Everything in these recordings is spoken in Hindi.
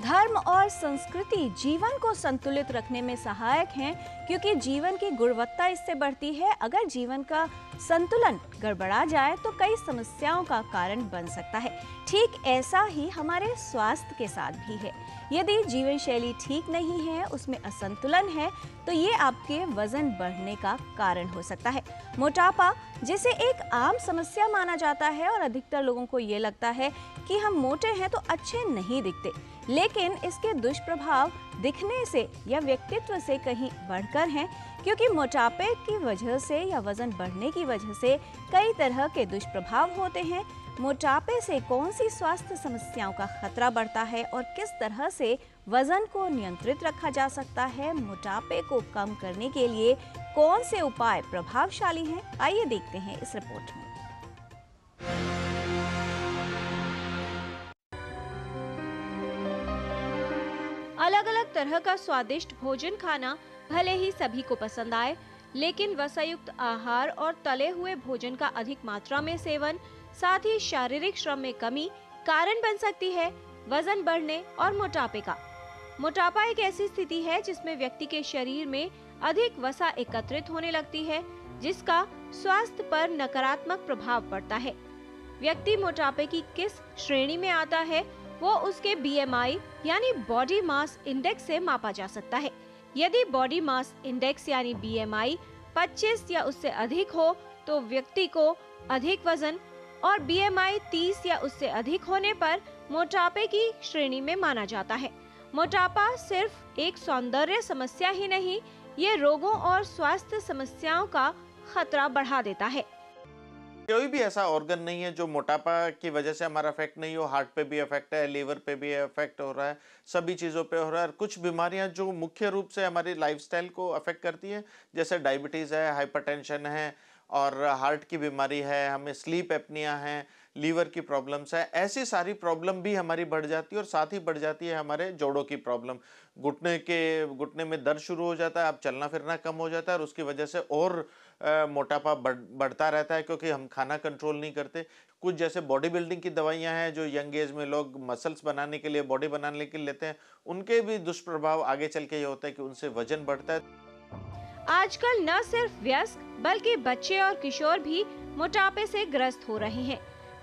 धर्म और संस्कृति जीवन को संतुलित रखने में सहायक हैं, क्योंकि जीवन की गुणवत्ता इससे बढ़ती है। अगर जीवन का संतुलन गड़बड़ा जाए तो कई समस्याओं का कारण बन सकता है। ठीक ऐसा ही हमारे स्वास्थ्य के साथ भी है। यदि जीवन शैली ठीक नहीं है, उसमें असंतुलन है, तो ये आपके वजन बढ़ने का कारण हो सकता है। मोटापा, जिसे एक आम समस्या माना जाता है और अधिकतर लोगों को ये लगता है कि हम मोटे हैं तो अच्छे नहीं दिखते, लेकिन इसके दुष्प्रभाव दिखने से या व्यक्तित्व से कहीं बढ़कर हैं, क्योंकि मोटापे की वजह से या वजन बढ़ने की वजह से कई तरह के दुष्प्रभाव होते हैं। मोटापे से कौन सी स्वास्थ्य समस्याओं का खतरा बढ़ता है और किस तरह से वजन को नियंत्रित रखा जा सकता है, मोटापे को कम करने के लिए कौन से उपाय प्रभावशाली हैं, आइए देखते हैं इस रिपोर्ट में। अलग अलग तरह का स्वादिष्ट भोजन खाना भले ही सभी को पसंद आए, लेकिन वसायुक्त आहार और तले हुए भोजन का अधिक मात्रा में सेवन, साथ ही शारीरिक श्रम में कमी कारण बन सकती है वजन बढ़ने और मोटापे का। मोटापा एक ऐसी स्थिति है जिसमें व्यक्ति के शरीर में अधिक वसा एकत्रित होने लगती है, जिसका स्वास्थ्य पर नकारात्मक प्रभाव पड़ता है। व्यक्ति मोटापे की किस श्रेणी में आता है, वो उसके BMI यानी बॉडी मास इंडेक्स से मापा जा सकता है। यदि बॉडी मास इंडेक्स यानी BMI 25 या उससे अधिक हो तो व्यक्ति को अधिक वजन, और BMI 30 या उससे अधिक होने पर मोटापे की श्रेणी में माना जाता है। मोटापा सिर्फ एक सौंदर्य समस्या ही नहीं, ये रोगों और स्वास्थ्य समस्याओं का खतरा बढ़ा देता है। कोई भी ऐसा ऑर्गन नहीं है जो मोटापा की वजह से हमारा अफेक्ट नहीं हो। हार्ट पे भी अफेक्ट है, लीवर पे भी अफेक्ट हो रहा है, सभी चीज़ों पे हो रहा है। और कुछ बीमारियां जो मुख्य रूप से हमारी लाइफस्टाइल को अफेक्ट करती है, जैसे डायबिटीज़ है, हाइपरटेंशन है और हार्ट की बीमारी है, हमें स्लीप एपनिया है, लीवर की प्रॉब्लम्स है, ऐसी सारी प्रॉब्लम भी हमारी बढ़ जाती है। और साथ ही बढ़ जाती है हमारे जोड़ों की प्रॉब्लम, घुटने में दर्द शुरू हो जाता है, अब चलना फिरना कम हो जाता है और उसकी वजह से और मोटापा बढ़ता रहता है, क्योंकि हम खाना कंट्रोल नहीं करते। कुछ जैसे बॉडी बिल्डिंग की दवाइयां हैं जो यंग एज में लोग मसल्स बनाने के लिए, बॉडी बनाने के लिए लेते हैं, उनके भी दुष्प्रभाव आगे चल के ये होता है कि उनसे वजन बढ़ता है। आजकल न सिर्फ वयस्क बल्कि बच्चे और किशोर भी मोटापे से ग्रस्त हो रहे हैं।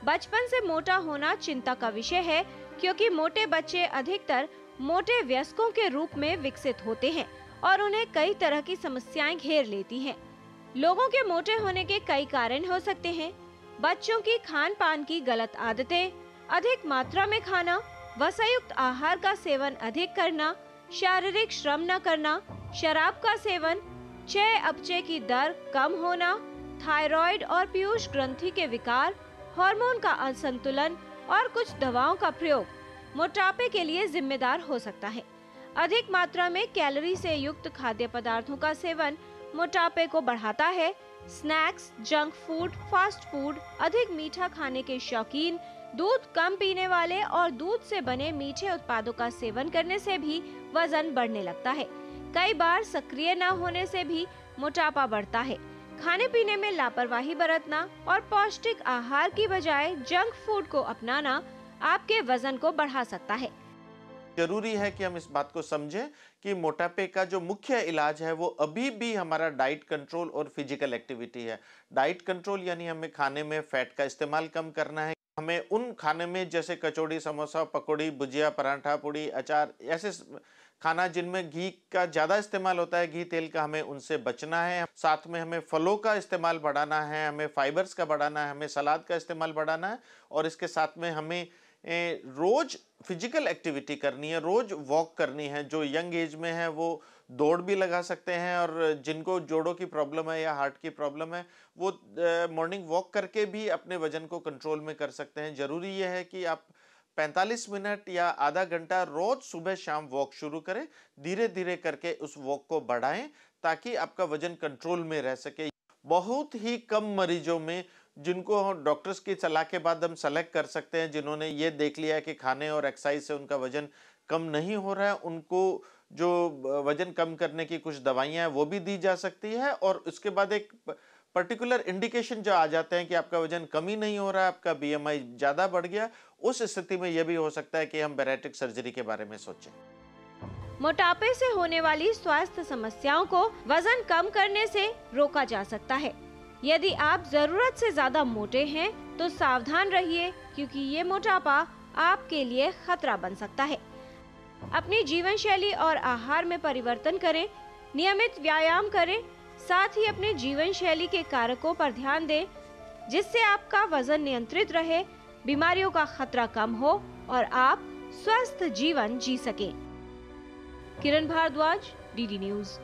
बचपन से मोटा होना चिंता का विषय है, क्योंकि मोटे बच्चे अधिकतर मोटे वयस्कों के रूप में विकसित होते हैं और उन्हें कई तरह की समस्याएं घेर लेती हैं। लोगों के मोटे होने के कई कारण हो सकते हैं। बच्चों की खान पान की गलत आदतें, अधिक मात्रा में खाना, वसायुक्त आहार का सेवन अधिक करना, शारीरिक श्रम न करना, शराब का सेवन, चय अपचय की दर कम होना, थायराइड और पीयूष ग्रंथि के विकार, हार्मोन का असंतुलन और कुछ दवाओं का प्रयोग मोटापे के लिए जिम्मेदार हो सकता है। अधिक मात्रा में कैलोरी से युक्त खाद्य पदार्थों का सेवन मोटापे को बढ़ाता है। Snacks, junk food, fast food, अधिक मीठा खाने के शौकीन, दूध कम पीने वाले और दूध से बने मीठे उत्पादों का सेवन करने से भी वजन बढ़ने लगता है। कई बार सक्रिय न होने से भी मोटापा बढ़ता है। खाने पीने में लापरवाही बरतना और पौष्टिक आहार की बजाय जंक फूड को अपनाना आपके वजन को बढ़ा सकता है। जरूरी है कि हम इस बात को समझें कि मोटापे का जो मुख्य इलाज है वो अभी भी हमारा डाइट कंट्रोल और फिजिकल एक्टिविटी है। डाइट कंट्रोल यानी हमें खाने में फैट का इस्तेमाल कम करना है। हमें उन खाने में जैसे कचौड़ी, समोसा, पकौड़ी, भुजिया, पराठा, पूड़ी, अचार, ऐसे खाना जिनमें घी का ज़्यादा इस्तेमाल होता है, घी तेल का, हमें उनसे बचना है। साथ में हमें फलों का इस्तेमाल बढ़ाना है, हमें फाइबर्स का बढ़ाना है, हमें सलाद का इस्तेमाल बढ़ाना है। और इसके साथ में हमें रोज फिजिकल एक्टिविटी करनी है, रोज वॉक करनी है। जो यंग एज में है वो दौड़ भी लगा सकते हैं, और जिनको जोड़ों की प्रॉब्लम है या हार्ट की प्रॉब्लम है वो मॉर्निंग वॉक करके भी अपने वजन को कंट्रोल में कर सकते हैं। जरूरी यह है कि आप 45 मिनट या आधा घंटा रोज सुबह शाम वॉक शुरू करें, धीरे धीरे करके उस वॉक को बढ़ाएं ताकि आपका वजन कंट्रोल में रह सके। बहुत ही कम मरीजों में जिनको डॉक्टर्स की सलाह के बाद हम सेलेक्ट कर सकते हैं, जिन्होंने ये देख लिया कि खाने और एक्सरसाइज से उनका वजन कम नहीं हो रहा है, उनको जो वजन कम करने की कुछ दवाइयां हैं वो भी दी जा सकती है। और उसके बाद एक पर्टिकुलर इंडिकेशन जो आ जाते हैं कि आपका वजन कम ही नहीं हो रहा है, आपका बीएमआई ज्यादा बढ़ गया, उस स्थिति में यह भी हो सकता है कि हम बैरिएट्रिक सर्जरी के बारे में सोचें। मोटापे से होने वाली स्वास्थ्य समस्याओं को वजन कम करने से रोका जा सकता है। यदि आप जरूरत से ज्यादा मोटे हैं तो सावधान रहिए, क्योंकि ये मोटापा आपके लिए खतरा बन सकता है। अपनी जीवन शैली और आहार में परिवर्तन करें, नियमित व्यायाम करें, साथ ही अपने जीवन शैली के कारकों पर ध्यान दें, जिससे आपका वजन नियंत्रित रहे, बीमारियों का खतरा कम हो और आप स्वस्थ जीवन जी सकें। किरण भारद्वाज, डीडी न्यूज़।